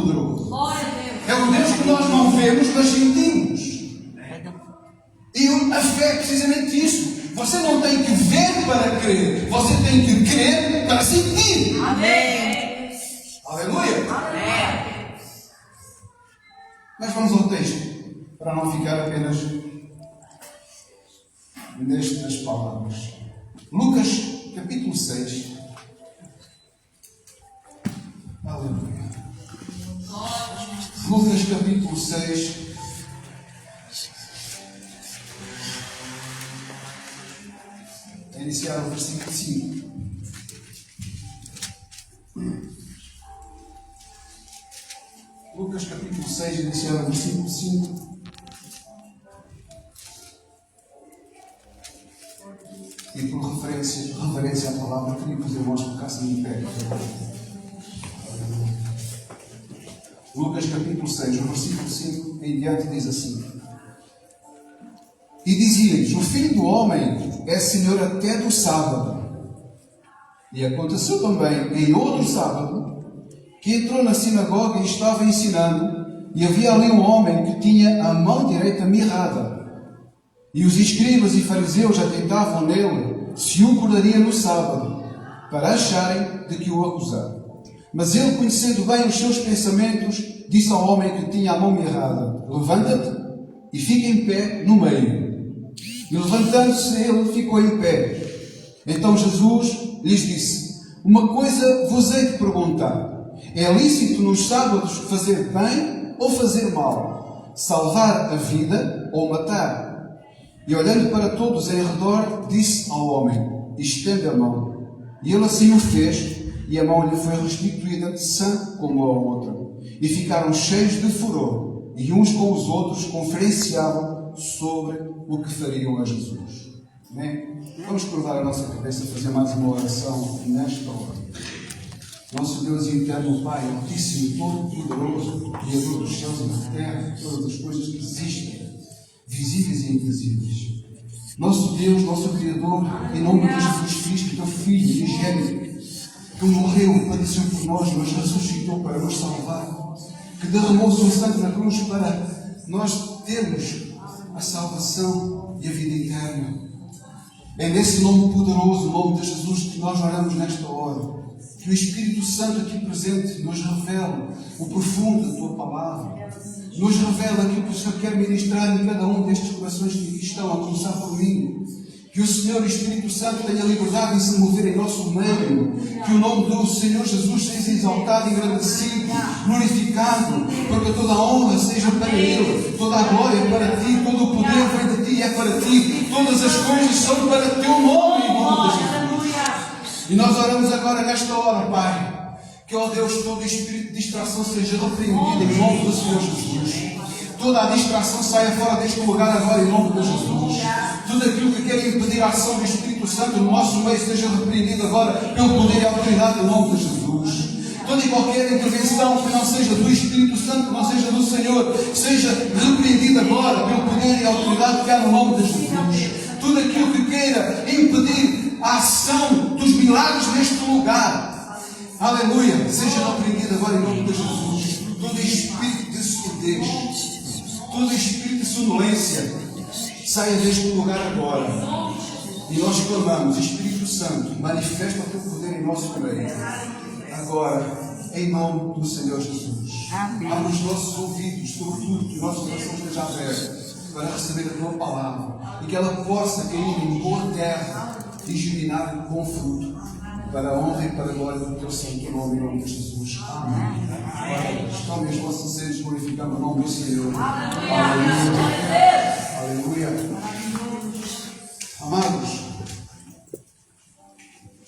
Todo-Poderoso. É o Deus que nós não vemos, mas sentimos. E a fé é precisamente isso. Você não tem que ver para crer. Você tem que crer para sentir. Amém. Aleluia. Amém. Mas vamos ao texto, para não ficar apenas nestas palavras. Lucas, capítulo 6. Aleluia. Lucas, capítulo 6. A iniciar o versículo 5. Lucas, capítulo 6, iniciar o versículo 5. E por referência à palavra, queria que os irmãos colocassem em pé. Lucas capítulo 6, o versículo 5 em diante diz assim: E dizia-lhes: O Filho do Homem é Senhor até do sábado. E aconteceu também, em outro sábado, que entrou na sinagoga e estava ensinando, e havia ali um homem que tinha a mão direita mirrada. E os escribas e fariseus atentavam nele se o curaria no sábado, para acharem de que o acusar. Mas ele, conhecendo bem os seus pensamentos, disse ao homem que tinha a mão mirrada: Levanta-te e fica em pé no meio. E levantando-se ele, ficou em pé. Então Jesus lhes disse: Uma coisa vos hei de perguntar. É lícito nos sábados fazer bem ou fazer mal? Salvar a vida ou matar? E olhando para todos em redor, disse ao homem: Estende a mão. E ele assim o fez, e a mão lhe foi restituída sã como a outra. E ficaram cheios de furor, e uns com os outros conferenciavam sobre o que fariam a Jesus. Amém? Vamos curvar a nossa cabeça e fazer mais uma oração nesta hora. Nosso Deus e eterno Pai, Altíssimo, Todo-Poderoso, Criador dos céus e da terra, todas as coisas que existem, visíveis e invisíveis. Nosso Deus, nosso Criador, em nome de Jesus Cristo, Teu Filho unigênito, que morreu, padeceu por nós, mas ressuscitou para nos salvar, que derramou o seu sangue na cruz para nós termos a salvação e a vida eterna. É nesse nome poderoso, o nome de Jesus, que nós oramos nesta hora. Que o Espírito Santo aqui presente nos revela o profundo da Tua palavra. Nos revela aquilo que o Senhor quer ministrar em cada um destes corações que aqui estão, a começar por mim. Que o Senhor, o Espírito Santo, tenha liberdade de se mover em nosso meio. Que o nome do Senhor Jesus seja exaltado, engrandecido, glorificado. Porque toda a honra seja para Ele. Toda a glória é para Ti. Todo o poder vem de Ti e é para Ti. Todas as coisas são para Teu nome, em nome de Jesus. E nós oramos agora nesta hora, Pai, que, ó Deus, todo espírito de distração seja repreendido em nome do Senhor Jesus. Toda a distração saia fora deste lugar agora em nome de Jesus. Tudo aquilo que quer impedir a ação do Espírito Santo no nosso meio seja repreendido agora pelo poder e autoridade em nome de Jesus. Toda e qualquer intervenção que não seja do Espírito Santo, que não seja do Senhor, seja repreendida agora pelo poder e autoridade que há no nome de Jesus. Tudo aquilo que queira impedir a ação dos milagres neste lugar, aleluia, seja repreendido agora em nome de Jesus. Todo espírito de surdez, todo espírito de sonolência, saia deste lugar agora. E nós clamamos: Espírito Santo, manifesta o Teu poder em nosso meio. Agora, em nome do Senhor Jesus. Abre os nossos ouvidos, sobretudo que o nosso coração esteja aberto para receber a Tua palavra e que ela possa cair em boa terra e germinar com fruto, para a honra e para a glória do Teu santo nome, em nome de Jesus. Amém. Tomem as vossas sedes, glorificando o nome do Senhor. Aleluia. Aleluia. Amados,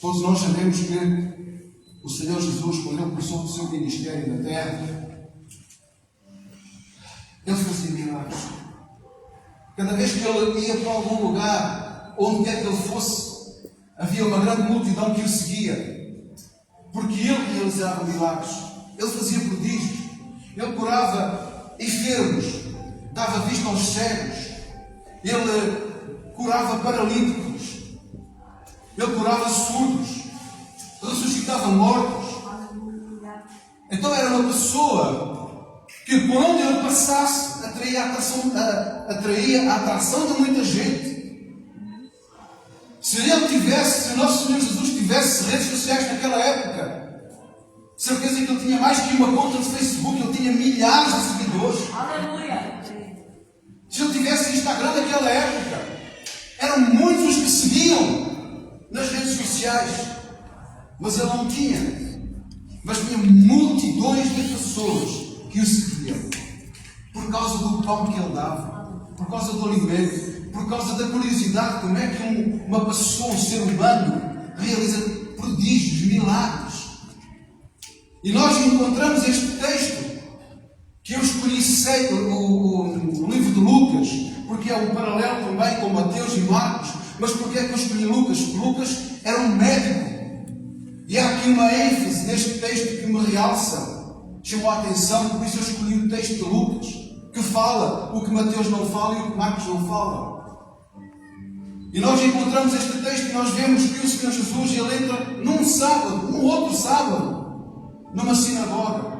todos nós sabemos que o Senhor Jesus, quando Ele começou o seu ministério na terra, Ele fazia milagres. Cada vez que Ele ia para algum lugar, onde quer que Ele fosse, havia uma grande multidão que o seguia, porque Ele realizava milagres, Ele fazia prodígios, Ele curava enfermos, dava vista aos cegos, Ele curava paralíticos, Ele curava surdos, ressuscitava mortos. Então era uma pessoa que por onde ele passasse atraía a atração de muita gente. Se o nosso Senhor Jesus tivesse redes sociais naquela época, certeza que ele tinha mais que uma conta de Facebook, ele tinha milhares de seguidores. Aleluia. Se ele tivesse Instagram naquela época, eram muitos os que seguiam nas redes sociais, mas ele não tinha. Mas tinha multidões de pessoas que o seguiam por causa do pão que ele dava, por causa do alimento, por causa da curiosidade, como é que uma pessoa, um ser humano, realiza prodígios, milagres. E nós encontramos este texto, que eu escolhi o livro de Lucas, porque é um paralelo também com Mateus e Marcos. Mas porquê é que eu escolhi Lucas? Porque Lucas era um médico. E há aqui uma ênfase neste texto que me realça, chamou a atenção, por isso eu escolhi o texto de Lucas, que fala o que Mateus não fala e o que Marcos não fala. E nós encontramos este texto e nós vemos que o Senhor Jesus ele entra num outro sábado, numa sinagoga.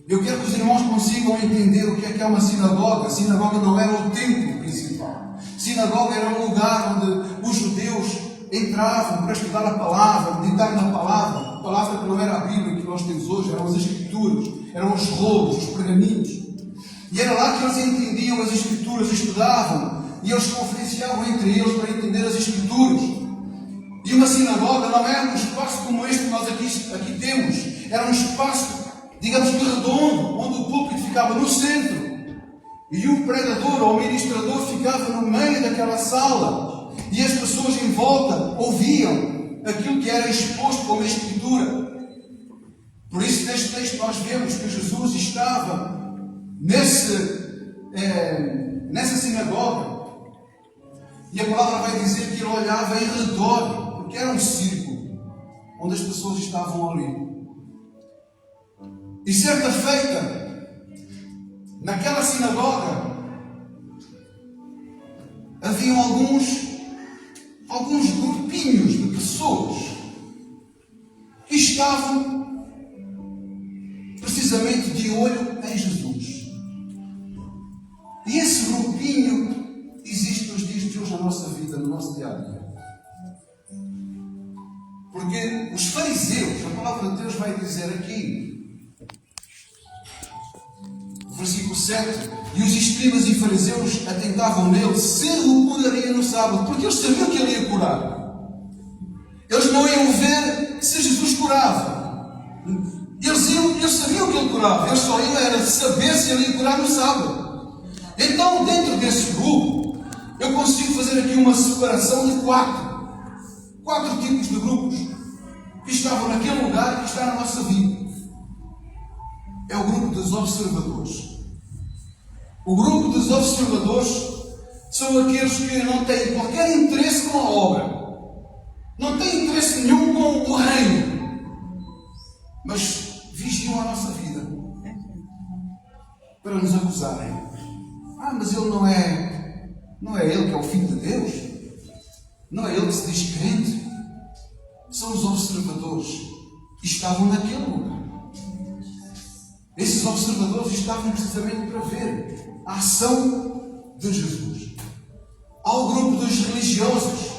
Eu quero que os irmãos consigam entender o que é uma sinagoga. A sinagoga não era o templo principal. Sinagoga era um lugar onde os judeus entravam para estudar a palavra, meditar na palavra. A palavra que não era a Bíblia que nós temos hoje, eram as Escrituras, eram os rolos, os pergaminhos. E era lá que eles entendiam as Escrituras, estudavam. E eles conferenciavam entre eles para entender as Escrituras. E uma sinagoga não era um espaço como este que nós aqui temos. Era um espaço, digamos que redondo, onde o púlpito ficava no centro. E o pregador ou o ministrador ficava no meio daquela sala. E as pessoas em volta ouviam aquilo que era exposto como Escritura. Por isso, neste texto nós vemos que Jesus estava nessa sinagoga. E a palavra vai dizer que ele olhava em redor, porque era um círculo onde as pessoas estavam ali. E certa feita, naquela sinagoga, haviam alguns grupinhos de pessoas que estavam precisamente de olho em Jesus. E esse grupinho existe nos dias de hoje na nossa vida, no nosso dia a dia. Porque os fariseus, a palavra de Deus vai dizer aqui, versículo 7, e os escribas e fariseus atentavam nele se o curaria no sábado, porque eles sabiam que ele ia curar. Eles não iam ver se Jesus curava. Eles sabiam que ele curava, eles só iam era saber se ele ia curar no sábado. Então, dentro desse grupo, eu consigo fazer aqui uma separação de quatro tipos de grupos que estavam naquele lugar e que está na nossa vida. É o grupo dos observadores. O grupo dos observadores são aqueles que não têm qualquer interesse com a obra, não têm interesse nenhum com o reino, mas vigiam a nossa vida para nos acusarem. Mas ele não é ele que é o Filho de Deus? Não é ele que se diz crente? São os observadores que estavam naquele lugar. Esses observadores estavam precisamente para ver a ação de Jesus. Há o grupo dos religiosos.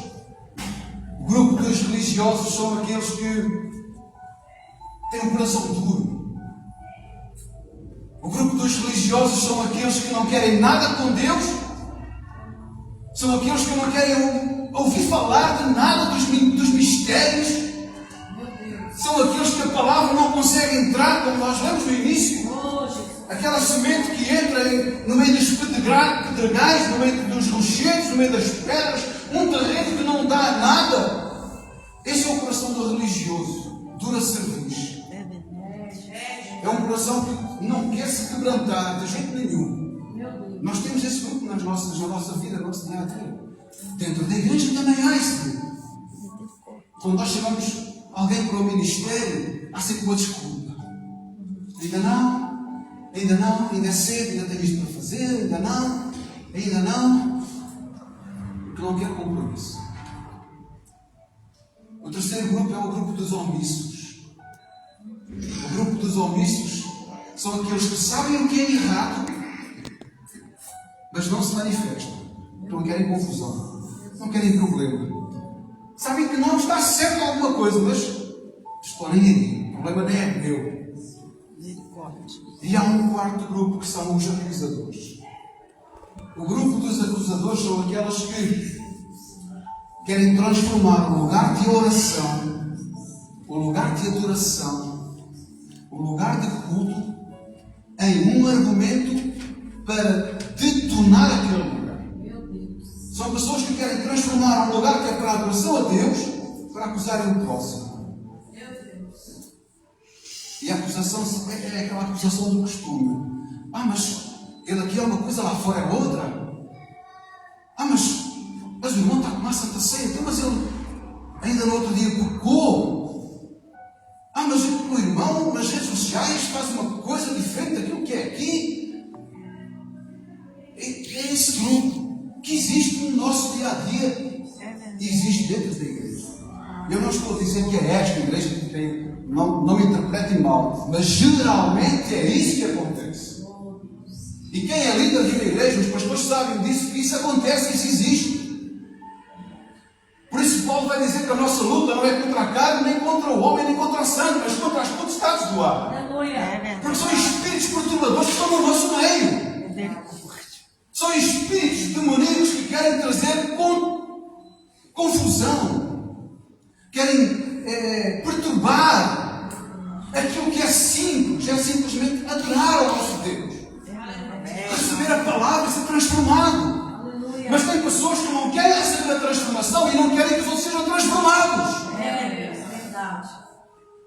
O grupo dos religiosos são aqueles que têm um coração duro. O grupo dos religiosos são aqueles que não querem nada com Deus. São aqueles que não querem ouvir falar de nada dos mistérios. São aqueles que a palavra não consegue entrar, como nós lemos no início. Aquela semente que entra no meio dos pedregais, no meio dos rochedos, no meio das pedras. Um terreno que não dá nada. Esse é o coração do religioso. Dura serviço. É um coração que não quer se quebrantar de jeito nenhum. Nós temos esse grupo na nossa vida, no nosso dia a dia. Dentro da igreja também há esse. Quando nós chamamos alguém para o ministério, há sempre uma desculpa. Ainda não, ainda é cedo, ainda tenho isto para fazer, ainda não. Porque não quer compromisso. O terceiro grupo é o grupo dos omissos. O grupo dos omissos são aqueles que sabem o que é errado, mas não se manifestam. Não querem confusão, não querem problema. Sabem que não está certo alguma coisa, mas estou nem aí. O problema nem é meu. E há um quarto grupo que são os acusadores. O grupo dos acusadores são aquelas que querem transformar o lugar de oração, o lugar de adoração, o lugar de culto, em um argumento para detonar aquele lugar. São pessoas que querem transformar um lugar que é para a adoração a Deus para acusarem o próximo. E a acusação é aquela acusação do costume. Mas ele aqui é uma coisa, lá fora é outra. Mas o irmão está a tomar Santa Ceia. Então, mas ele ainda no outro dia pecou. Mas o irmão nas redes sociais faz uma coisa diferente daquilo que é aqui. É esse grupo que existe no nosso dia a dia e existe dentro da igreja. Eu não estou a dizer que é esta igreja que tem, não me interpretem mal, mas geralmente é isso que acontece. E quem é líder de uma igreja, os pastores sabem disso, que isso acontece, que isso existe. Por isso Paulo vai dizer que a nossa luta não é contra a carne, nem contra o homem, nem contra a sangue, mas contra as potestades do ar. Porque são espíritos perturbadores que estão no nosso meio. São espíritos demoníacos que querem trazer confusão, querem perturbar aquilo que é simplesmente adorar ao nosso Deus, receber a palavra e ser transformado. Mas tem pessoas que não querem receber a transformação e não querem que os outros sejam transformados. Verdade.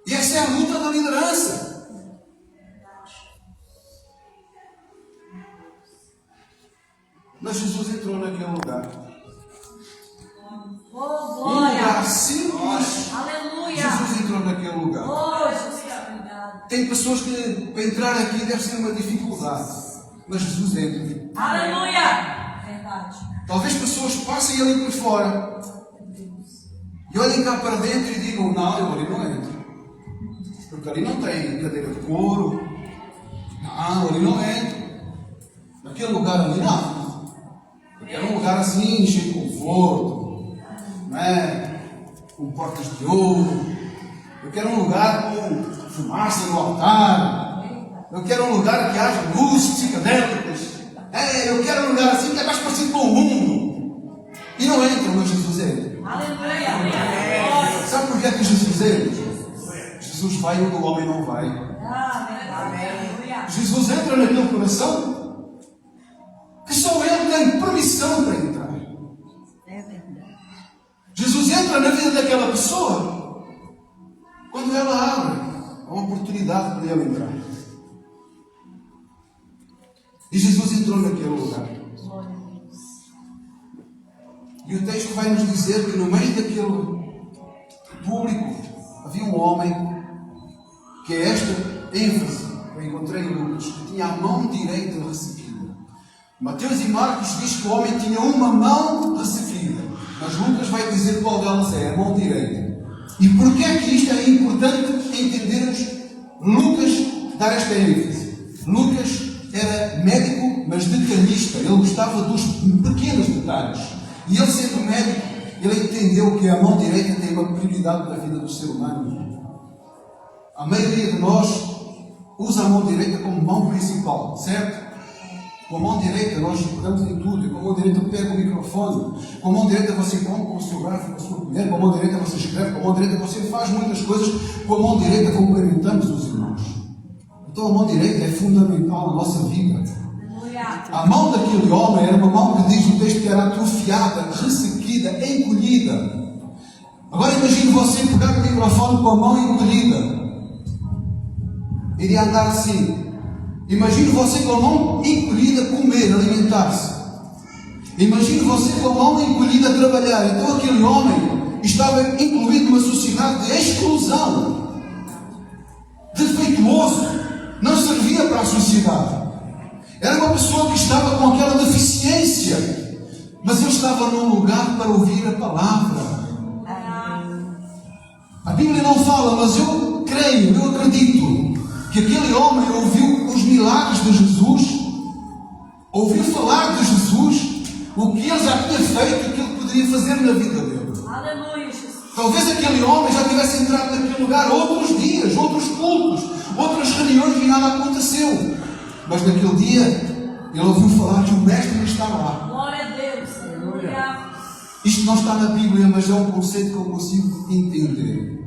E essa é a luta da liderança. Mas Jesus entrou naquele lugar. Um lugar simples. Aleluia. Jesus entrou naquele lugar. Tem pessoas que para entrar aqui deve ser uma dificuldade. Mas Jesus entra. Aleluia. Verdade. Talvez pessoas passem ali por fora e olhem cá para dentro e digam: não, eu ali não entro. Porque ali não tem cadeira de couro. Não, ali não entro. Naquele lugar ali não. Eu quero um lugar assim, cheio de conforto, não é? Com portas de ouro. Eu quero um lugar com fumaça no altar. Eu quero um lugar que haja luzes psicodélicas. Eu quero um lugar assim que é mais parecido com o mundo. E não entra, mas Jesus entra. Aleluia. Sabe por que é que Jesus entra? Jesus vai onde o homem não vai. Jesus entra naquele coração que só ele tem permissão para entrar. Jesus entra na vida daquela pessoa quando ela abre a oportunidade para ele entrar. E Jesus entrou naquele lugar. E o texto vai nos dizer que no meio daquele público havia um homem, que é esta ênfase que eu encontrei em Lucas, que tinha a mão direita ressequida. Mateus e Marcos diz que o homem tinha uma mão ressequida, mas Lucas vai dizer qual delas é, a mão direita. E porquê é que isto é importante entendermos Lucas dar esta ênfase? Lucas era médico, mas detalhista. Ele gostava dos pequenos detalhes. E ele, sendo médico, ele entendeu que a mão direita tem uma prioridade na vida do ser humano. A maioria de nós usa a mão direita como mão principal, certo? Com a mão direita nós pegamos em tudo. Com a mão direita pega o microfone. Com a mão direita você come com o seu garfo, com a sua colher. Com a mão direita você escreve. Com a mão direita você faz muitas coisas. Com a mão direita cumprimentamos os irmãos. Então a mão direita é fundamental na nossa vida. A mão daquele homem era uma mão que diz no texto que era atrofiada, ressequida, encolhida. Agora imagine você pegar o microfone com a mão encolhida. Iria andar assim. Imagine você com a mão encolhida comer, alimentar-se. Imagine você com a mão encolhida a trabalhar. Então aquele homem estava incluído numa sociedade de exclusão. Defeituoso. Não servia para a sociedade. Era uma pessoa que estava com aquela deficiência. Mas ele estava num lugar para ouvir a palavra. A Bíblia não fala, mas eu creio, eu acredito que que aquele homem ouviu os milagres de Jesus, ouviu falar de Jesus, o que ele já tinha feito, o que ele poderia fazer na vida dele. Aleluia, Jesus. Talvez aquele homem já tivesse entrado naquele lugar outros dias, outros cultos, outras reuniões e nada aconteceu. Mas naquele dia, ele ouviu falar que o Mestre está lá. Glória a Deus. Aleluia. Isto não está na Bíblia, mas é um conceito que eu consigo entender.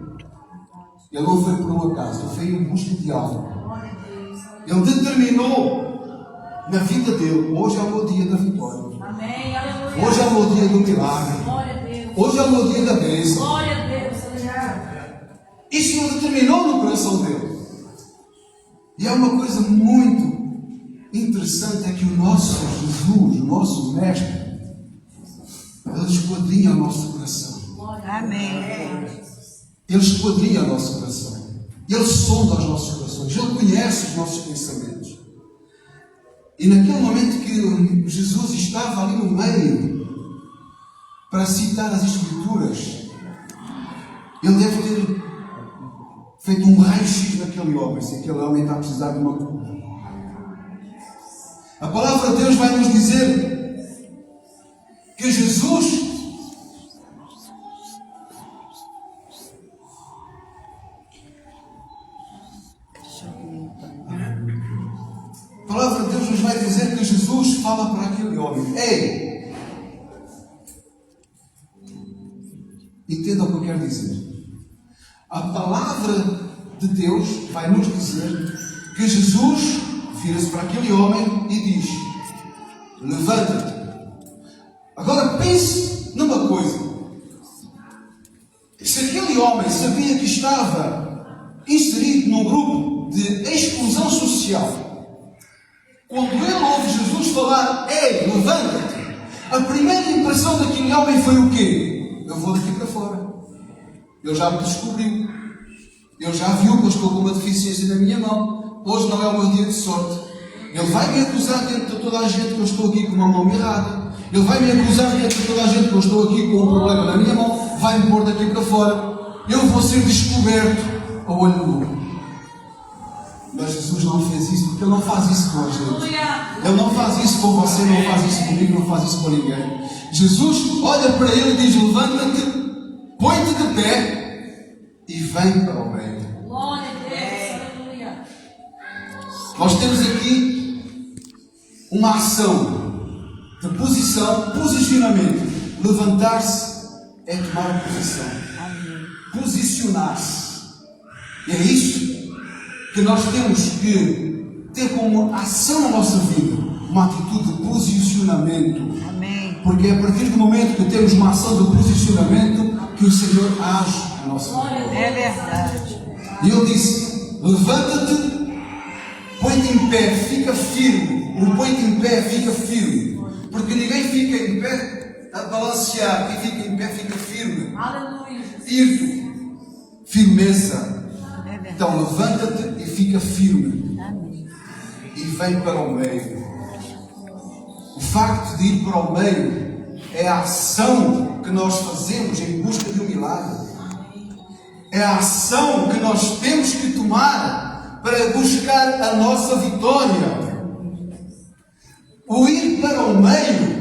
Ele não foi por um acaso, ele foi em busca de algo. Glória a Deus. Ele determinou na vida dele: hoje é o meu dia da vitória. Amém. Aleluia. Hoje é o meu dia do milagre. Glória a Deus. Hoje é o meu dia da bênção. Glória a Deus. Aleluia. Isso ele determinou no coração dele. E é uma coisa muito interessante, é que o nosso Jesus, o nosso Mestre, ele esquadrinha o nosso coração. Amém. Ele esquadrinha o nosso coração. Ele sonda os nossos corações. Ele conhece os nossos pensamentos. E naquele momento que Jesus estava ali no meio para citar as Escrituras, ele deve ter feito um raio-x naquele homem, se aquele homem está a precisar de uma cura. A palavra de Deus vai nos dizer que Jesus a palavra de Deus nos vai dizer que Jesus fala para aquele homem: ei, entenda o que eu quero dizer. A palavra de Deus vai nos dizer que Jesus vira-se para aquele homem e diz: levanta-te. Agora pense numa coisa: se aquele homem sabia que estava inserido num grupo de exclusão social, quando ele ouve Jesus falar: ei, levanta-te, a primeira impressão daquele homem foi o quê? Eu vou daqui para fora. Ele já me descobriu. Ele já viu que eu estou com uma deficiência na minha mão. Hoje não é o meu dia de sorte. Ele vai me acusar diante de toda a gente que eu estou aqui com uma mão errada. Ele vai me acusar diante de toda a gente que eu estou aqui com um problema na minha mão. Vai-me pôr daqui para fora. Eu vou ser descoberto a olho nu. Mas Jesus não fez isso, porque Ele não faz isso com a gente. Ele não faz isso com você, não faz isso comigo, não faz isso com ninguém. Jesus olha para ele e diz: levanta-te, põe-te de pé e vem para o meio. Glória a Deus. Aleluia. Nós temos aqui uma ação de posição, posicionamento. Levantar-se é tomar posição. Posicionar-se. E é isso que nós temos que ter como ação na nossa vida, uma atitude de posicionamento. Amém. Porque é a partir do momento que temos uma ação de posicionamento que o Senhor age na nossa vida. É verdade. E Ele disse: levanta-te, põe-te em pé, fica firme. O põe-te em pé, fica firme. Porque ninguém fica em pé a balancear. Quem fica em pé fica firme. Aleluia. Irto, firmeza. É verdade. Então levanta-te e fica firme. Amém. E vem para o meio. O facto de ir para o meio é a ação que nós fazemos em busca de um milagre. É a ação que nós temos que tomar para buscar a nossa vitória. O ir para o meio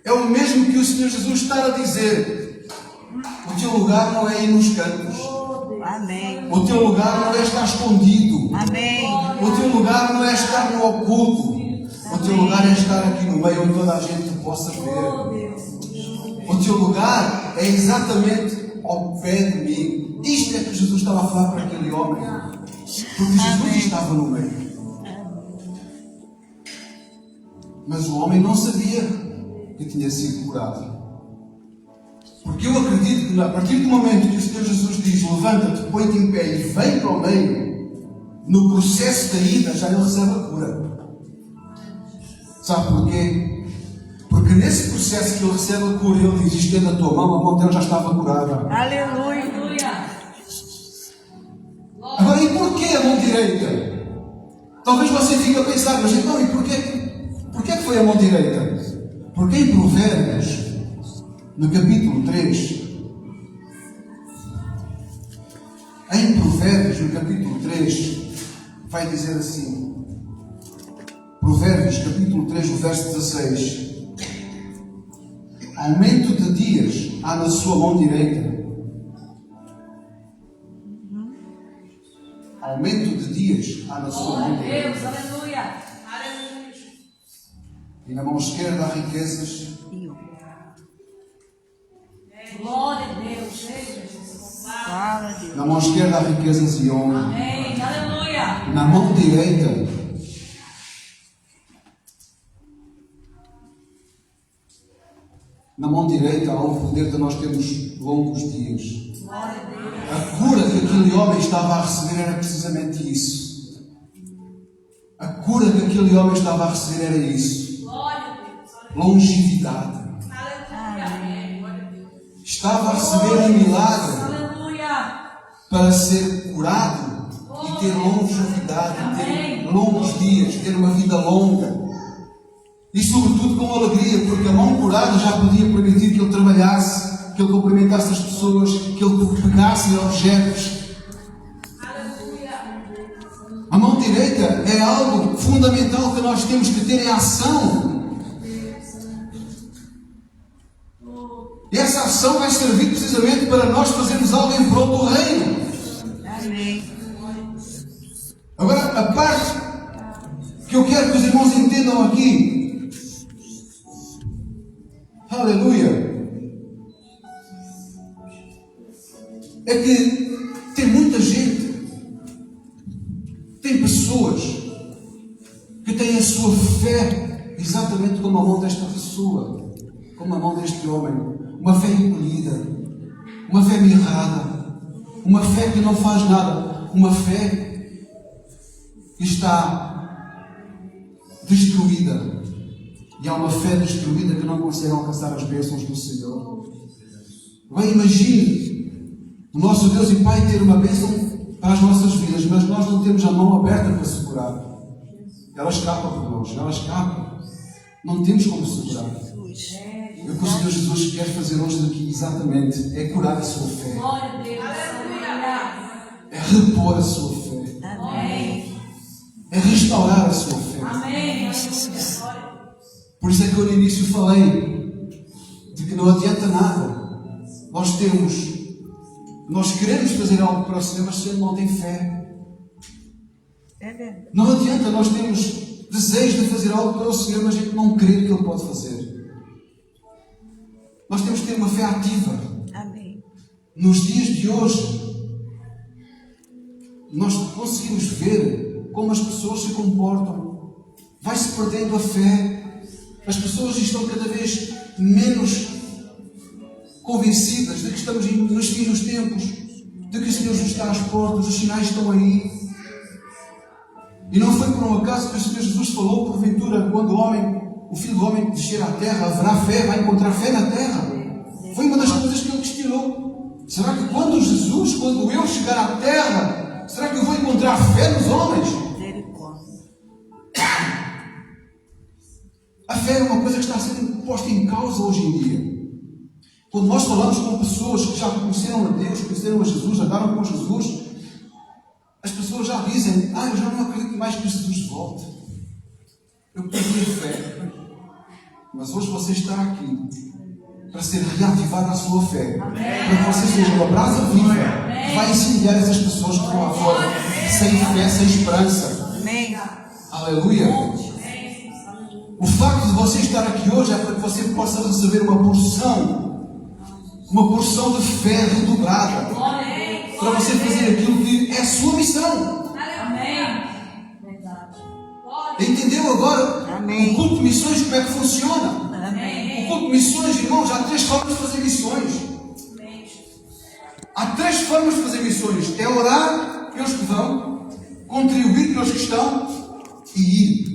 é o mesmo que o Senhor Jesus está a dizer: o teu lugar não é ir nos cantos. Amém. O teu lugar não é estar escondido. Amém. O teu lugar não é estar no oculto. O teu lugar é estar aqui no meio onde toda a gente te possa ver. O teu lugar é exatamente ao pé de mim. Isto é que Jesus estava a falar para aquele homem. Porque Jesus estava no meio. Mas o homem não sabia que tinha sido curado. Porque eu acredito que a partir do momento que o Senhor Jesus diz: levanta-te, põe-te em pé e vem para o meio, no processo da ida já ele recebe a cura. Sabe porquê? Porque nesse processo que ele recebe a cura, ele diz: estenda a tua mão, a mão dele já estava curada. Aleluia. Aleluia. Agora, e porquê a mão direita? Talvez você fique a pensar: mas então, e porquê que foi a mão direita? Porque em Provérbios, no capítulo 3, em Provérbios, no capítulo 3, vai dizer assim, Provérbios capítulo 3, o verso 16: aumento de dias há na sua mão direita. Aumento de dias há na sua mão Glória a direita. Deus, aleluia. E na mão esquerda há riquezas. Glória a Deus, Ei, Jesus. Fala, Deus. Na mão esquerda há riquezas e honra. Amém, aleluia. Na mão direita há o poder de nós termos longos dias. Glória a Deus. A cura que aquele homem estava a receber era precisamente isso. A cura que aquele homem estava a receber era isso. Glória a Deus. Longevidade. Estava a receber um milagre Aleluia. para ser curado e ter longevidade, ter longos dias, ter uma vida longa. E sobretudo com alegria, porque a mão curada já podia permitir que ele trabalhasse, que ele cumprimentasse as pessoas, que ele pegasse em objetos. A mão direita é algo fundamental que nós temos que ter em ação. E essa ação vai servir precisamente para nós fazermos algo em prol do reino. Amém. Agora, a parte que eu quero que os irmãos entendam aqui, aleluia, é que tem muita gente, tem pessoas que têm a sua fé exatamente como a mão desta pessoa, como a mão deste homem. Uma fé encolhida, uma fé mirrada, uma fé que não faz nada, uma fé que está destruída. E há uma fé destruída que não consegue alcançar as bênçãos do Senhor. Bem, imagine o nosso Deus e Pai ter uma bênção para as nossas vidas, mas nós não temos a mão aberta para segurar. Ela escapa por nós, ela escapa. Não temos como segurar. E o que o Senhor Jesus quer fazer hoje daqui exatamente é curar a sua fé. Glória a Deus. Aleluia. É repor a sua fé. Amém. É restaurar a sua fé. Amém. Por isso é que eu no início falei de que não adianta nada. Nós queremos fazer algo para o Senhor, mas o Senhor não tem fé. É verdade. Não adianta nós termos desejo de fazer algo para o Senhor, mas a gente não crer que Ele pode fazer. Nós temos que ter uma fé ativa. Amém. Nos dias de hoje, nós conseguimos ver como as pessoas se comportam. Vai-se perdendo a fé. As pessoas estão cada vez menos convencidas de que estamos nos fins dos tempos, de que o Senhor Jesus está às portas, os sinais estão aí. E não foi por um acaso que o Senhor Jesus falou, porventura, quando o Filho do Homem descer à terra, haverá fé, vai encontrar fé na terra. Foi uma das coisas que ele questionou. Será que quando eu chegar à terra, será que eu vou encontrar fé nos homens? Misericórdia. A fé é uma coisa que está sendo posta em causa hoje em dia. Quando nós falamos com pessoas que já conheceram a Deus, conheceram a Jesus, andaram com Jesus, as pessoas já dizem: eu já não acredito mais que Jesus volte. Eu perdi a fé. Mas hoje você está aqui para ser reativada a sua fé. Para que você seja uma brasa viva que vai incendiar essas pessoas que estão lá fora, sem fé, sem esperança. Amém. Aleluia. O facto de você estar aqui hoje é para que você possa receber uma porção de fé redobrada, para você fazer aquilo que é a sua missão. Amém. Verdade. Entendeu agora? Amém. O culto de missões, como é que funciona? Amém. O culto de missões, irmãos, há 3 formas de fazer missões. Há 3 formas de fazer missões: é orar pelos que vão, contribuir pelos que estão e ir.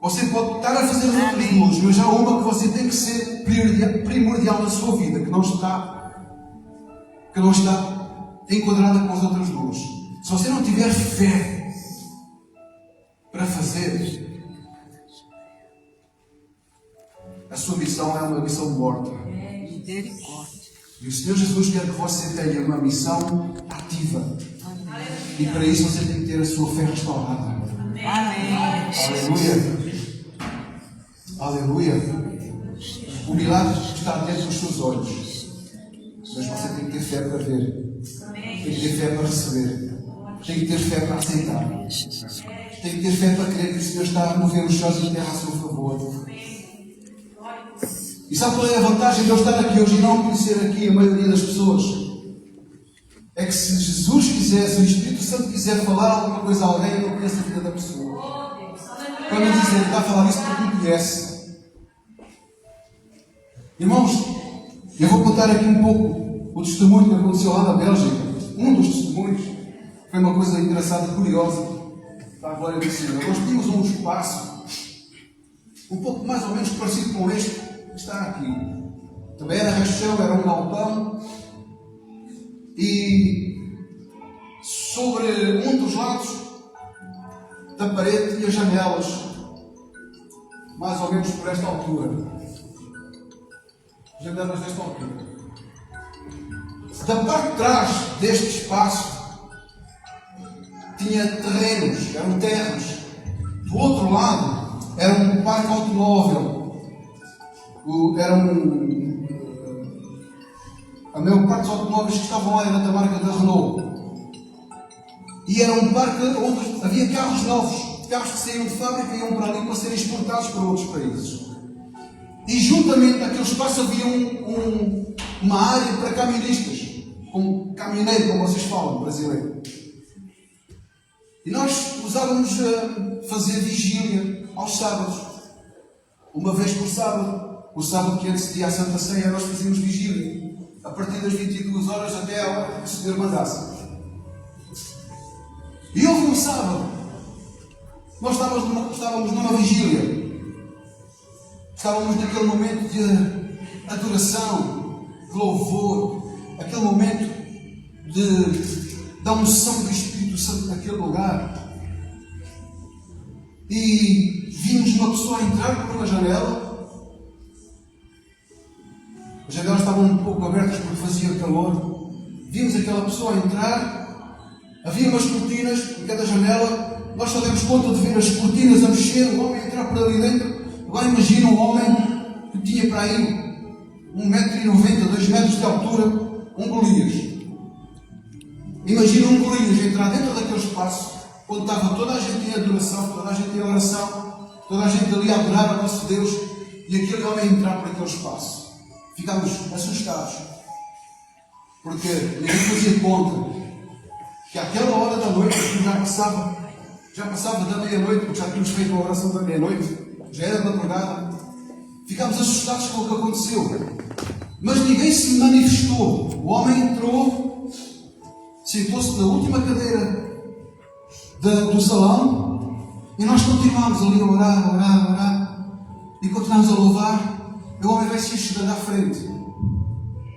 Você pode estar a fazer as outras duas, mas há uma que você tem que ser primordial na sua vida, que não está enquadrada com as outras duas. Se você não tiver fé para fazer, a sua missão é uma missão morta. Misericórdia. E o Senhor Jesus quer que você tenha uma missão ativa. Amém. E para isso você tem que ter a sua fé restaurada. Amém. Aleluia. Aleluia. O milagre está dentro dos seus olhos. Mas você tem que ter fé para ver. Tem que ter fé para receber. Tem que ter fé para aceitar. Tem que ter fé para crer que o Senhor está a mover os céus e a terra a seu favor. E sabe qual é a vantagem de eu estar aqui hoje e não conhecer aqui a maioria das pessoas? É que se Jesus quiser, se o Espírito Santo quiser falar alguma coisa a alguém, eu não conheço a vida da pessoa. Para me dizer, ele está a falar isso porque me conhece. Irmãos, eu vou contar aqui um pouco o testemunho que aconteceu lá na Bélgica. Um dos testemunhos foi uma coisa engraçada, curiosa, para a glória do Senhor. Nós tínhamos um espaço um pouco mais ou menos parecido com este que está aqui. Também era rachão, era um galpão. E sobre um dos lados da parede tinha janelas, mais ou menos por esta altura. Janelas desta altura. Da parte de trás deste espaço tinha terrenos, eram terras. Do outro lado era um parque automóvel. A maior parte dos automóveis que estavam lá era da marca da Renault. E era um parque onde havia carros novos, carros que saíam de fábrica e iam para ali para serem exportados para outros países. E juntamente naquele espaço havia uma área para camionistas, como caminhoneiro, como vocês falam, brasileiro. E nós usávamos a fazer vigília aos sábados, uma vez por sábado. O sábado que antecedia a Santa Ceia, nós fazíamos vigília, a partir das 22 horas até a hora que o Senhor mandasse. E houve um sábado, nós estávamos numa vigília, estávamos naquele momento de adoração, de louvor, aquele momento da unção do Espírito Santo naquele lugar. E vimos uma pessoa entrar por uma janela. As janelas estavam um pouco abertas porque fazia calor. Vimos aquela pessoa entrar. Havia umas cortinas em cada janela. Nós só demos conta de ver as cortinas a mexer, o homem entrar por ali dentro. Agora imagina um homem que tinha para aí 1,90m, 2 metros de altura, um Golias. Imagina um Golias entrar dentro daquele espaço onde estava toda a gente em adoração, toda a gente em oração, toda a gente ali a adorar ao nosso Deus, e aquele homem entrar por aquele espaço. Ficámos assustados, porque ninguém fazia conta que àquela hora da noite já passava da meia-noite, porque já tínhamos feito a oração da meia-noite, já era da madrugada. Ficámos assustados com o que aconteceu, mas ninguém se manifestou. O homem entrou, sentou-se na última cadeira do salão e nós continuámos ali a orar e continuámos a louvar. O homem vai se chegando à frente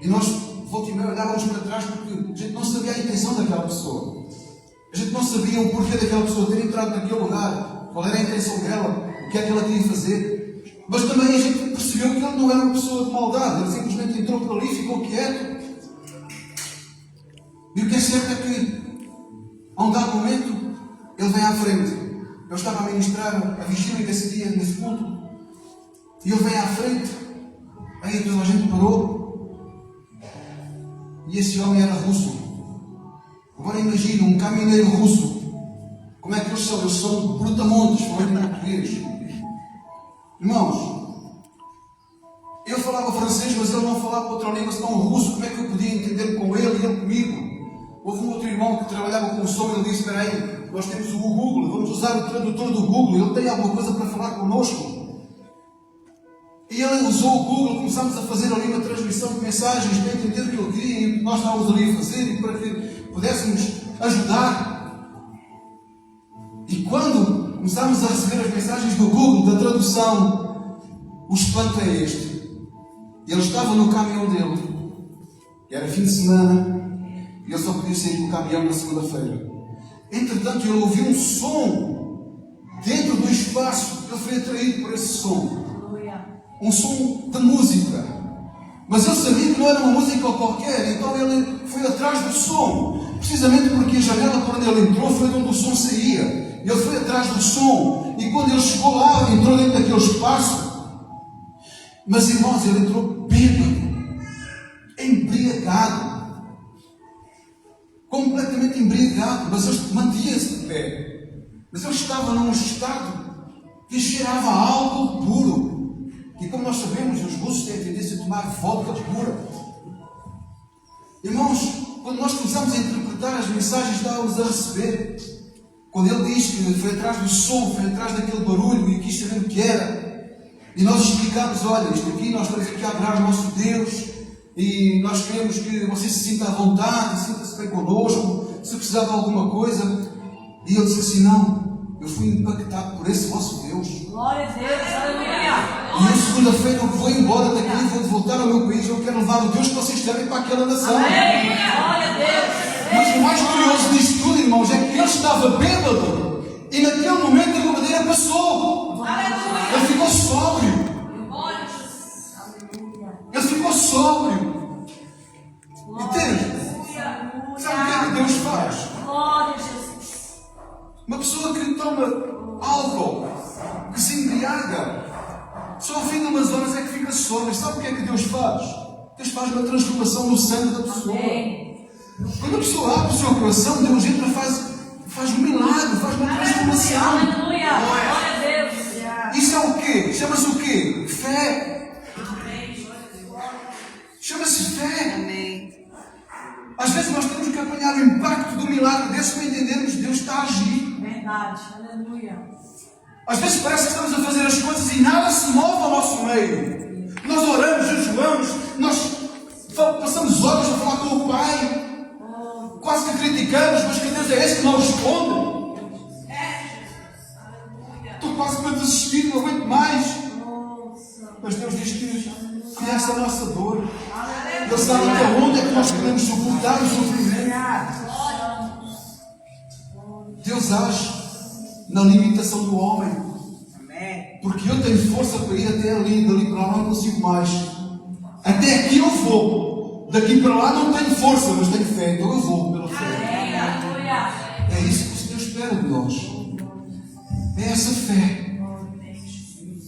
e nós volta e meia olhávamos para trás porque a gente não sabia a intenção daquela pessoa, a gente não sabia o porquê daquela pessoa ter entrado naquele lugar, qual era a intenção dela, o que é que ela queria fazer. Mas também a gente percebeu que ele não era uma pessoa de maldade, ele simplesmente entrou por ali e ficou quieto. E o que é certo é que a um dado momento ele vem à frente. Eu estava a ministrar a vigília desse dia, nesse culto, e ele vem à frente. Aí toda a gente parou. E esse homem era russo. Agora imagina um caminhoneiro russo. Como é que eles são? Eles são brutamontes, falando em português. Irmãos, eu falava francês, mas ele não falava outra língua senão russo. Como é que eu podia entender com ele e ele comigo? Houve um outro irmão que trabalhava com o som e ele disse: espera aí, nós temos o Google, vamos usar o tradutor do Google, ele tem alguma coisa para falar connosco. E ele usou o Google, começámos a fazer ali uma transmissão de mensagens para entender o que ele queria e o que nós estávamos ali a fazer e para que pudéssemos ajudar. E quando começámos a receber as mensagens do Google, da tradução, o espanto é este. Ele estava no caminhão dele, era fim de semana, e ele só podia sair do caminhão na segunda-feira. Entretanto, ele ouviu um som dentro do espaço, ele foi atraído por esse som. Um som de música. Mas ele sabia que não era uma música qualquer, então ele foi atrás do som. precisamente porque a janela por onde ele entrou foi de onde o som saía. Ele foi atrás do som, e quando ele chegou lá, entrou dentro daquele espaço. Mas, irmãos, ele entrou bêbado, embriagado, completamente embriagado, mas ele mantinha-se de pé. Mas ele estava num estado que cheirava a álcool puro. E como nós sabemos, os russos têm a tendência a tomar vodka pura. Irmãos, quando nós começamos a interpretar as mensagens que estávamos a receber, quando ele diz que foi atrás do som, foi atrás daquele barulho e quis saber o que era, e nós explicámos, olha, isto aqui, nós estamos aqui a adorar o nosso Deus, e nós queremos que você se sinta à vontade, sinta-se bem connosco, se precisar de alguma coisa. E ele disse assim, não, eu fui impactado por esse vosso Deus. Glória a Deus, aleluia. E eu segunda-feira eu vou embora daqui, vou voltar ao meu país, eu quero levar o Deus que vocês têm para aquela nação. Amém. Glória a Deus. Mas o mais curioso disto tudo, irmãos, é que ele estava bêbado, e naquele momento a bebedeira passou. Aleluia. Ele ficou sóbrio. Glória a Deus. Ele ficou sóbrio. Entende? Sabe o que é que Deus faz? Glória a Jesus. Uma pessoa que toma álcool, que se embriaga, só ao fim de umas horas é que fica sóbrio. Sabe o que é que Deus faz? Deus faz uma transformação no sangue da pessoa. Amém. Quando a pessoa abre o seu coração, Deus entra e faz um milagre, faz uma transformação. Aleluia. Glória a Deus. Isso é o quê? Chama-se o quê? Fé. Chama-se fé. Amém. Às vezes nós temos que apanhar o impacto do milagre desse para entendermos que Deus está a agir. Verdade. Aleluia. Às vezes parece que estamos a fazer as coisas e nada se move ao nosso meio. Nós oramos, jejuamos, nós passamos horas a falar com o Pai, quase que criticamos, mas que Deus é esse que não responde. Estou quase para desistir, não aguento mais. Mas Deus diz que conhece a nossa dor. Ele sabe até onde é que nós podemos suportar o sofrimento. Deus age na limitação do homem. Porque eu tenho força para ir até ali, dali para lá não consigo mais. Até aqui eu vou. Daqui para lá não tenho força, mas tenho fé. Então eu vou pela fé. É isso que o Senhor espera de nós. É essa fé.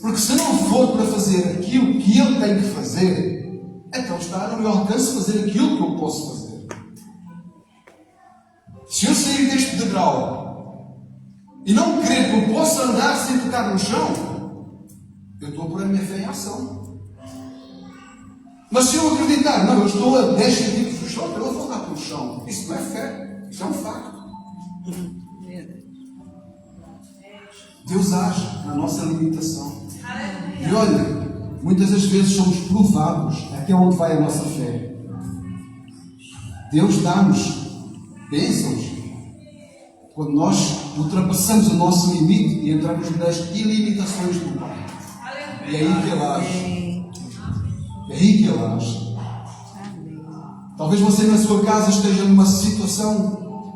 Porque se não for para fazer aquilo que Ele tem que fazer, então está no meu alcance fazer aquilo que eu posso fazer. Se eu sair deste degrau e não crer que eu possa andar sem tocar no chão, eu estou a pôr a minha fé em ação. Mas se eu acreditar, não, eu estou a 10 centímetros do chão, então eu vou andar pelo chão. Isso não é fé, isso é um facto. Deus age na nossa limitação. E olha, muitas das vezes somos provados até onde vai a nossa fé. Deus dá-nos bênçãos quando nós ultrapassamos o nosso limite e entramos nas ilimitações do Pai. E é aí que Ele age. É aí que Ele age. Talvez você na sua casa esteja numa situação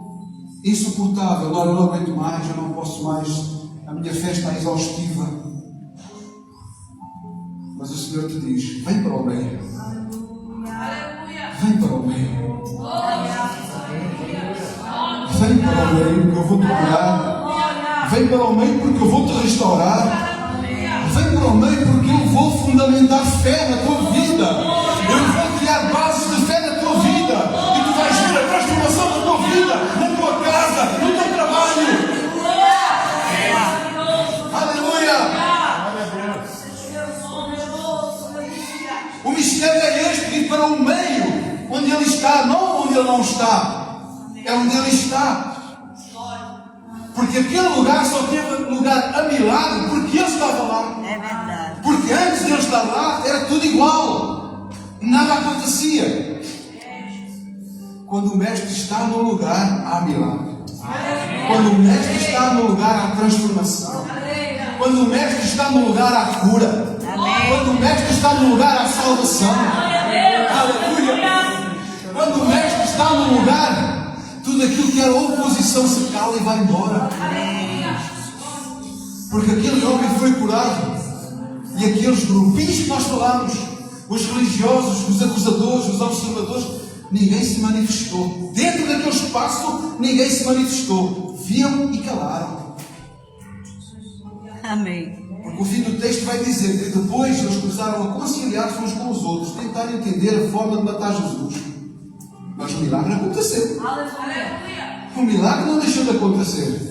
insuportável. Agora eu não aguento mais, eu não posso mais. A minha fé está exaustiva. Mas o Senhor te diz, vem para o meio. Vem para o meio. Vem para o meio porque eu vou te curar. Vem para o meio porque eu vou te restaurar. Vem para o meio porque eu vou fundamentar fé na tua vida. Eu vou criar bases de fé na tua vida. E tu vais ver a transformação da tua vida, na tua casa, no teu trabalho. Aleluia! O mistério é este, ir para o meio, onde Ele está, não onde Ele não está. É onde Ele está. Porque aquele lugar só teve lugar a milagre porque Ele estava lá. É verdade. Porque antes de Ele estar lá, era tudo igual. Nada acontecia. Quando o Mestre está no lugar, há milagre. Quando o Mestre está no lugar, há transformação. Quando o Mestre está no lugar, há cura. Quando o Mestre está no lugar, há salvação. Aleluia! Quando o Mestre está no lugar, tudo aquilo que era oposição se cala e vai embora. Porque aquele homem foi curado. E aqueles grupinhos que nós falamos, os religiosos, os acusadores, os observadores, ninguém se manifestou. Dentro daquele espaço, ninguém se manifestou. Viam e calaram. Amém. Porque o fim do texto vai dizer que depois eles começaram a conciliar-se uns com os outros, tentar entender a forma de matar Jesus. Mas o milagre aconteceu. Aleluia. O milagre não deixou de acontecer.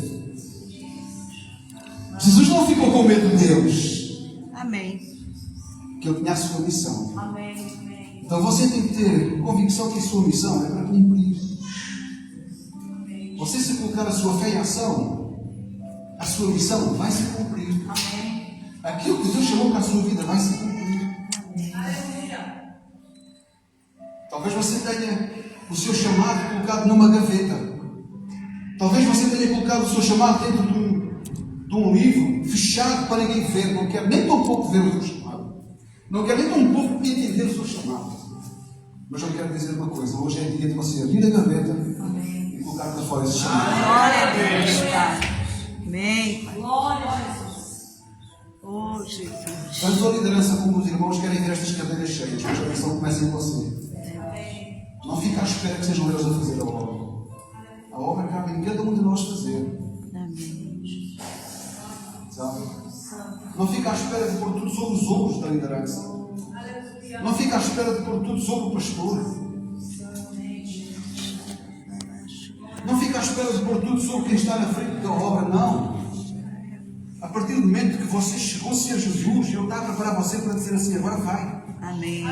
Jesus não ficou com medo de Deus, Amém. que ele tinha a sua missão. Amém. Então você tem que ter convicção que a sua missão é para cumprir. Você, se colocar a sua fé em ação, a sua missão vai se cumprir. Amém. Aquilo que Deus chamou para a sua vida vai se cumprir. Aleluia. Talvez você tenha o seu chamado colocado numa gaveta. Talvez você tenha colocado o seu chamado dentro de um livro fechado para ninguém ver. Não quer nem tão pouco ver o seu chamado. Não quer nem tão pouco entender o seu chamado. Mas eu quero dizer uma coisa. Hoje é dia de você abrir a gaveta e colocar para fora esse chamado. Glória a Deus, Pai. Amém, Pai. Glória a Jesus. Oh, Jesus. Tanto a liderança como os irmãos querem ver estas cadeiras cheias. Mas a missão começa em você. Não fica à espera que sejam eles a fazer a obra. A obra cabe em cada um de nós fazer. Amém. Sabe? Não fica à espera de pôr tudo sobre os ombros da liderança. Não fica à espera de pôr tudo sobre o pastor. Não fica à espera de pôr tudo sobre quem está na frente da obra, não. A partir do momento que você chegou a ser Jesus, Ele está a preparar você para dizer assim: agora vai. Amém.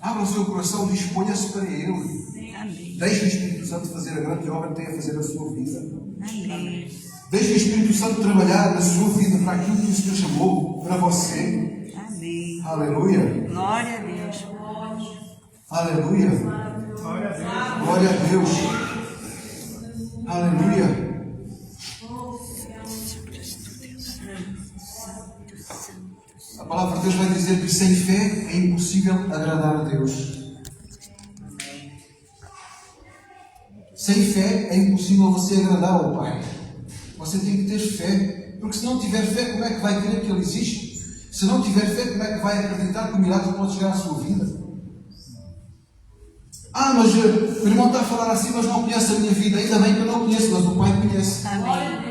Abra o seu coração e disponha-se para Ele. Amém. Deixe o Espírito Santo fazer a grande obra que tem a fazer na sua vida. Amém. Deixe o Espírito Santo trabalhar na sua vida para aquilo que o Senhor chamou para você. Amém. Aleluia. Glória a Deus. Aleluia. Glória a Deus. Aleluia. A palavra de Deus vai dizer que sem fé é impossível agradar a Deus. Sem fé é impossível você agradar ao Pai. Você tem que ter fé. Porque se não tiver fé, como é que vai crer que Ele existe? Se não tiver fé, como é que vai acreditar que o milagre pode chegar à sua vida? Ah, mas o irmão está a falar assim, mas não conhece a minha vida. Ainda bem que eu não conheço, mas o Pai conhece. Amém.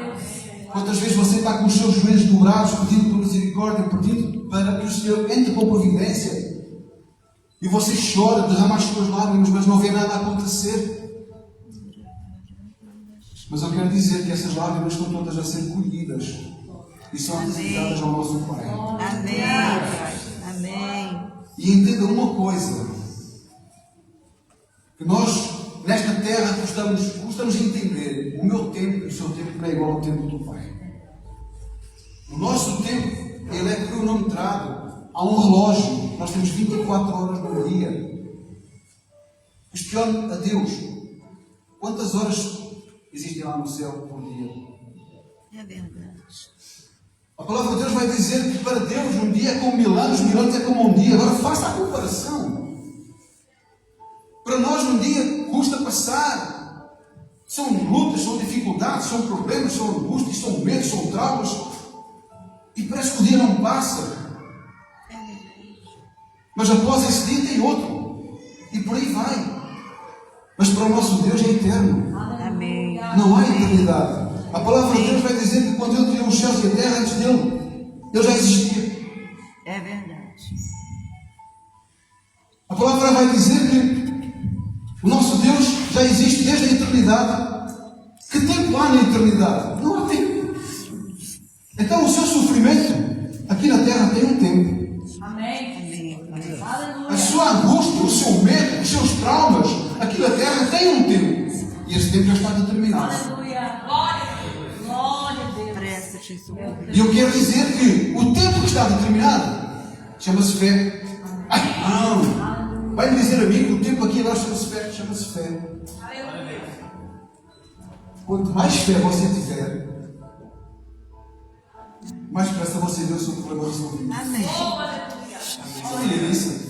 Quantas vezes você está com os seus joelhos dobrados, pedindo por misericórdia, pedindo para que o Senhor entre com providência, e você chora, derrama as suas lágrimas, mas não vê nada acontecer. Mas eu quero dizer que essas lágrimas estão todas a ser colhidas e são apresentadas ao nosso Pai. Amém, Pai. Amém. E entenda uma coisa, que nós nesta terra gostamos de entender: o meu tempo e o seu tempo não é igual ao tempo do Pai. O nosso tempo, ele é cronometrado. Há um relógio, nós temos 24 horas no dia. Questione a Deus: quantas horas existem lá no céu por dia? É verdade. A palavra de Deus vai dizer que para Deus um dia é como 1000 anos, 1000 anos é como um dia. Agora faça a comparação. Para nós um dia custa passar. São lutas, são dificuldades, são problemas, são angústias, são medos, são traumas. E parece que o dia não passa. Mas após esse dia tem outro. E por aí vai. Mas para o nosso Deus é eterno. Amém. Não há eternidade. A palavra de Deus vai dizer que quando Ele criou os céus e a terra, antes dele, Ele já existia. É verdade. A palavra vai dizer que o nosso Deus já existe desde a eternidade. Que tempo há na eternidade? Não há tempo. Então o seu sofrimento aqui na terra tem um tempo. Amém. Amém. Aleluia. A sua angústia, o seu medo, os seus traumas aqui na terra tem um tempo. E esse tempo já está determinado. Aleluia. Glória. Glória a Deus. Presta Jesus. E eu quero dizer que o tempo que está determinado chama-se fé. Ai, não! Vai me dizer a mim que o tempo aqui agora chama-se fé. Aleluia. Quanto mais fé você tiver, mais depressa você vê o seu problema resolvido. Amém. Olha isso.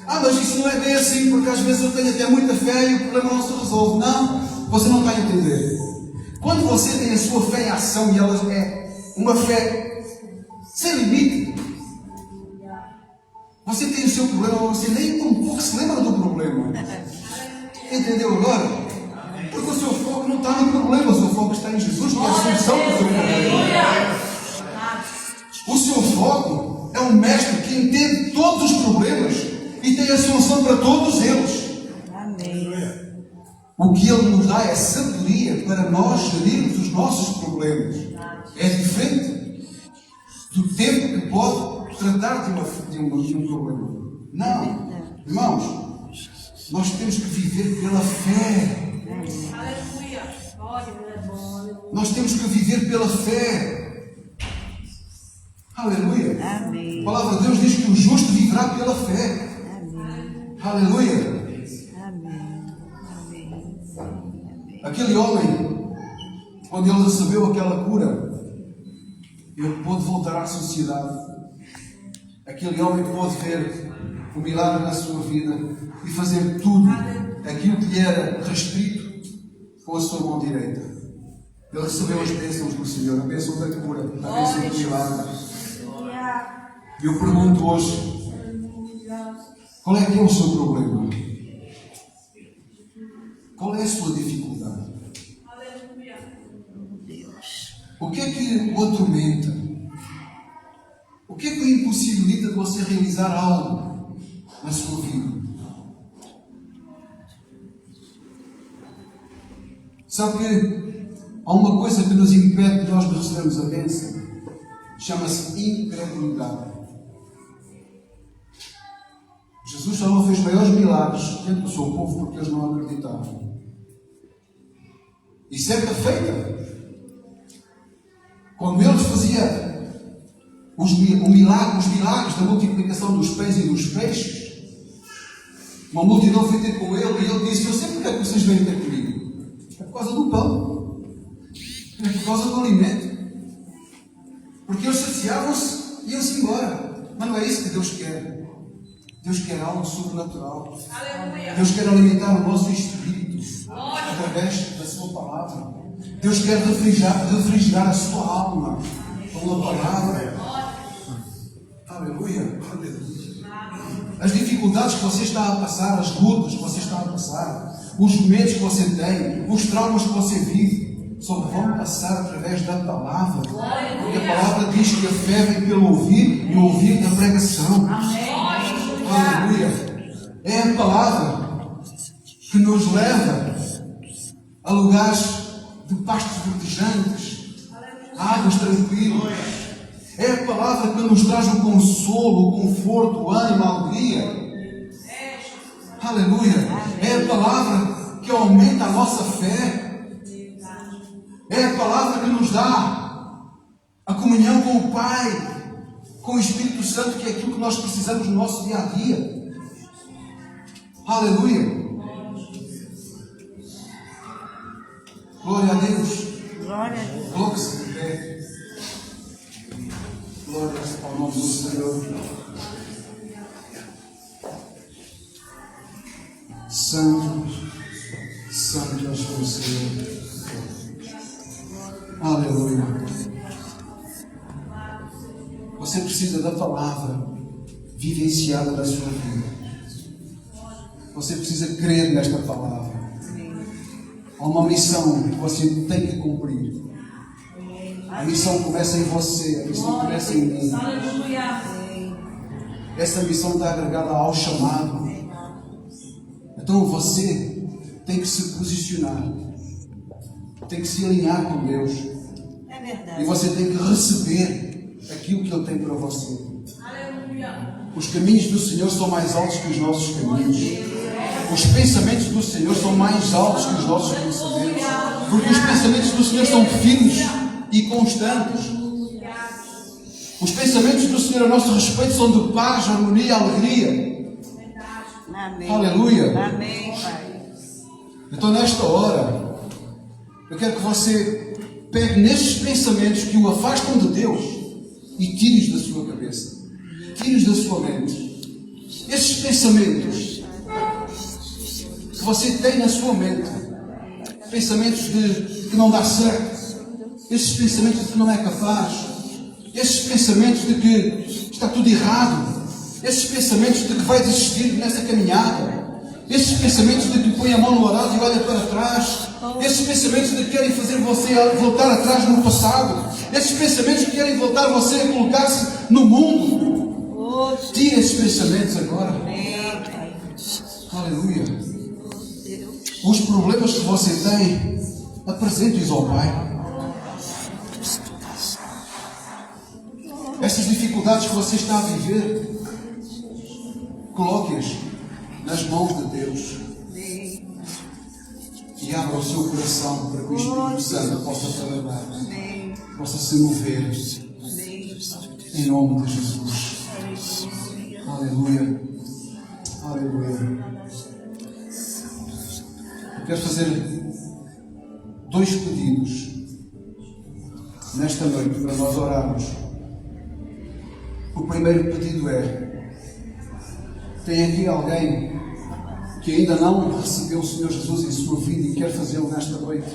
Ah, mas isso não é bem assim, porque às vezes eu tenho até muita fé e o problema não se resolve. Não, você não está a entender. Quando você tem a sua fé em ação e ela é uma fé sem limite, Você tem o seu problema, você nem um pouco se lembra do problema. Entendeu agora? Porque o seu foco não está no problema, o seu foco está em Jesus, que é a solução do seu problema. O seu foco é um mestre que entende todos os problemas e tem a solução para todos eles. Amém. O que Ele nos dá é sabedoria para nós gerirmos os nossos problemas. É diferente do tempo que pode tratar de um problema. Não, irmãos, nós temos que viver pela fé. Aleluia. Glória, é bom. Aleluia. Nós temos que viver pela fé. Aleluia. Amém. A palavra de Deus diz que o justo viverá pela fé. Amém. Aleluia. Amém. Amém. Aquele homem, quando ele recebeu aquela cura, ele pôde voltar à sociedade. Aquele homem pôde ver o milagre na sua vida e fazer tudo aquilo que lhe era restrito com a sua mão direita. Ele recebeu as bênçãos do Senhor, a bênção da cura, a bênção do milagre. E eu pergunto hoje, qual é que é o seu problema? Qual é a sua dificuldade? O que é que o atormenta? O que é que o impossibilita de você realizar algo na sua vida? Sabe que há uma coisa que nos impede de nós recebermos a bênção. Chama-se incredulidade. Jesus só não fez maiores milagres dentro do seu povo porque eles não acreditavam. E certa feita, quando ele fazia os milagres da multiplicação dos pães e dos peixes, uma multidão foi ter com ele e ele disse: eu sei porque é que vocês vêm ter comigo. É por causa do pão. É por causa do alimento. Porque eles saciavam-se e iam-se embora. Mas não é isso que Deus quer. Deus quer algo sobrenatural. Aleluia. Deus quer alimentar o nosso espírito através da sua palavra. Deus quer refrigerar a sua alma com a palavra. Aleluia. As dificuldades que você está a passar, as lutas que você está a passar, os medos que você tem, os traumas que você vive, só vão passar através da palavra. Porque a palavra diz que a fé vem pelo ouvir e o ouvir da pregação. Aleluia. É a palavra que nos leva a lugares de pastos verdejantes, águas tranquilas. É a palavra que nos traz o consolo, o conforto, o ânimo, a alegria. Aleluia. É a palavra que aumenta a nossa fé. É a palavra que nos dá a comunhão com o Pai, com o Espírito Santo, que é aquilo que nós precisamos no nosso dia a dia. Aleluia. Glória a Deus. Glória a Deus. Coloque-se de pé. Glória ao nome do Senhor. Santo, santo és tu, Senhor. Aleluia. Você precisa da palavra vivenciada na sua vida. Você precisa crer nesta palavra. Há uma missão que você tem que cumprir. A missão começa em você, a missão começa em mim. Aleluia. Essa missão está agregada ao chamado. Então você tem que se posicionar, tem que se alinhar com Deus. É E verdade. você tem que receber aquilo que Ele tem para você. Aleluia. Os caminhos do Senhor são mais altos que os nossos caminhos. Os pensamentos do Senhor são mais altos que os nossos pensamentos. Porque os pensamentos do Senhor são firmes e constantes. Os pensamentos do Senhor a nosso respeito são de paz, harmonia, alegria. Amém. Aleluia. Amém, Pai. Então nesta hora, eu quero que você pegue nesses pensamentos que o afastam de Deus e tire-os da sua cabeça. Tire-os da sua mente. Esses pensamentos que você tem na sua mente, pensamentos de que não dá certo, esses pensamentos de que não é capaz, esses pensamentos de que está tudo errado, esses pensamentos de que vai desistir nessa caminhada, esses pensamentos de que põe a mão no arado e olha para trás, esses pensamentos de que querem fazer você voltar atrás no passado, esses pensamentos que querem voltar você a colocar-se no mundo. Tire esses pensamentos agora. Aleluia. Os problemas que você tem, apresente-os ao Pai. Essas dificuldades que você está a viver, coloque-as nas mãos de Deus e abra o seu coração para que o Espírito Santo possa trabalhar, possa se mover em nome de Jesus. Aleluia. Aleluia. Eu quero fazer 2 pedidos nesta noite para nós orarmos. O primeiro pedido é: tem aqui alguém que ainda não recebeu o Senhor Jesus em sua vida e quer fazê-lo nesta noite?